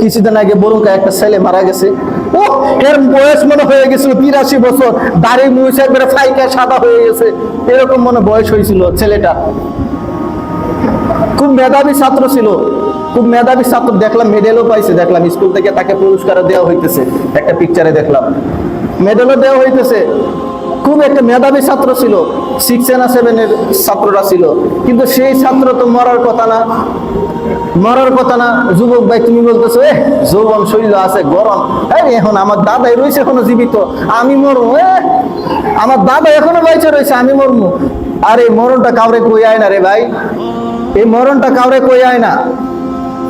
কিছুদিন আগে বরুণকা একটা ছেলে মারা গেছে। ও এর বয়স মনে হয়ে গেছিল 83 বছর, দাড়ি মুছ একবারে ফাইকা সাদা হয়ে গেছে, এরকম মনে বয়স হয়েছিল ছেলেটা। খুব মেধাবী ছাত্র ছিল, খুব মেধাবী ছাত্র, দেখলাম মেডেলও পাইছে, দেখলাম স্কুল থেকে তাকে পুরস্কার দেওয়া হইতেছে, একটা পিকচারে দেখলাম মেডেলও দেওয়া হইতেছে। খুব একটা মেধাবী ছাত্র ছিল, 6 না 7 এর ছাত্ররা ছিল, কিন্তু সেই ছাত্র তো মরার কথা না, মরার কথা না। যুবক ভাই তুমি বলতেছো যৌবন শরীর আছে গরম, এখন আমার দাদাই রয়েছে এখনো জীবিত, আমি মরবো, আমার দাদা এখনো বাইচে রয়েছে, আমি মরবো। আরে মরণটা কাউরে কই আয় না রে ভাই, এই মরণটা কাউরে কই আয় না।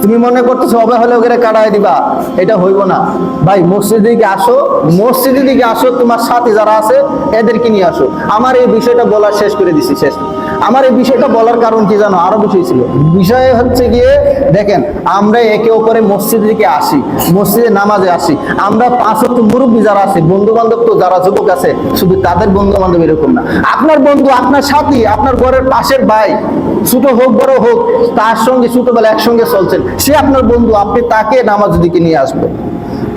তুমি মনে করতেছো অবহেলা করে কাটাই দিবা, এটা হইব না ভাই। মসজিদের দিকে আসো, মসজিদের দিকে আসো, তোমার সাথে যারা আছে এদেরকে নিয়ে আসো। আমার এই বিষয়টা বলার শেষ করে দিছি, শেষ। আমার এই বিষয়টা বলার কারণ কি জানো, আরো বিষয় ছিল। বিষয় হচ্ছে গিয়ে দেখেন, আমরা একে অপরে মসজিদের দিকে আসি, মসজিদে নামাজে আসি, আমরা 5 ওয়াক্ত মুরব্বী যারা আছে, বন্ধু বান্ধব তো যারা যুবক আছে, শুধু তাদের বন্ধু বান্ধব এরকম না। আপনার বন্ধু, আপনার সাথী, আপনার ঘরের পাশের ভাই, ছোট হোক বড় হোক, তার সঙ্গে ছোটবেলা একসঙ্গে চলছেন, সে আপনার বন্ধু, আপনি তাকে নামাজের দিকে নিয়ে আসবেন,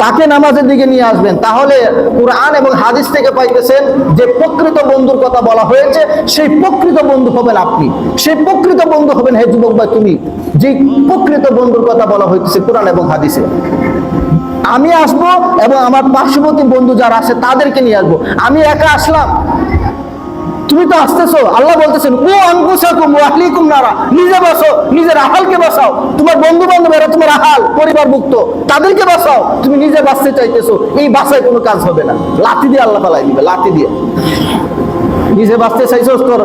তাকে নামাজের দিকে নিয়ে আসবেন। তাহলে কুরআন এবং হাদিস থেকে পাইতেছেন যে প্রকৃত বন্ধুর কথা বলা হয়েছে, সেই প্রকৃত বন্ধু হবেন আপনি, সেই প্রকৃত বন্ধু হবেন হে যুবক ভাই তুমি, যে প্রকৃত বন্ধুর কথা বলা হয়েছে কোরআন এবং হাদিসে। আমি আসবো এবং আমার পার্শ্ববর্তী বন্ধু যারা আছে তাদেরকে নিয়ে আসবো। আমি একা আসলাম, তুমি তো আসতেছো, আল্লাহ বলতেছেন ও আনফুসাকুম ওয়া আহলিকুম নারা, নিজে বাঁচো, নিজের আহালকে বাঁচাও, তোমার বন্ধু বান্ধব এরা তোমার আহাল পরিবারভুক্ত, তাদেরকে বাঁচাও। তুমি নিজে বাঁচতে চাইতেছো, এই বাঁচায় কোনো কাজ হবে না, লাথি দিয়ে আল্লাহ পালাই দিবে, লাথি দিয়ে। নিজে বাঁচতে চাইছো, তোর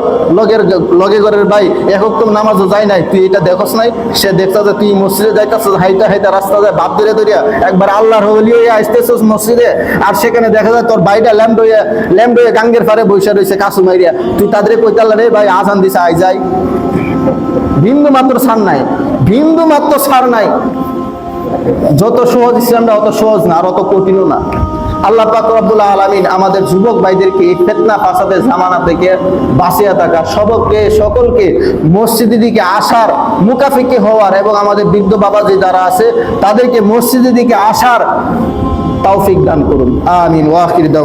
লগে ঘরের ভাই একক তো নামাজও যায় নাই, তুই এটা দেখছ নাই, সে দেখছ যে তুই মসজিদে যাইতেছ, হাইটা হাইটা রাস্তা যায় বাপ ধরে ধরিয়া একবার আল্লাহর ওলি হইয়া আসতেছস মসজিদে, আর সেখানে দেখা যায় তোর ভাইটা ল্যাম্প হইয়া গাঙ্গের পারে বসে রয়েছে কাসু মাইরিয়া, তুই তাদের কইতাল রে ভাই আজান দিছে আই যাই। বিন্দু মাত্র ছাড় নাই, বিন্দু মাত্র ছাড় নাই। যত সহজ ইসলামটা অত সহজ না, আর অত কঠিনও না। আল্লাহ পাক রব্বুল আলামিন আমাদের যুবক ভাইদেরকে এই ফিতনা ফাসাদের জামানা থেকে বাঁচিয়ে থাকা, সকলকে মসজিদের দিকে আসার, মুকাফিকি হওয়ার, এবং আমাদের বৃদ্ধ বাবাজি যারা আছে তাদেরকে মসজিদের দিকে আসার তৌফিক দান করুন। আমিন ওয়া আখির দাওয়ানা।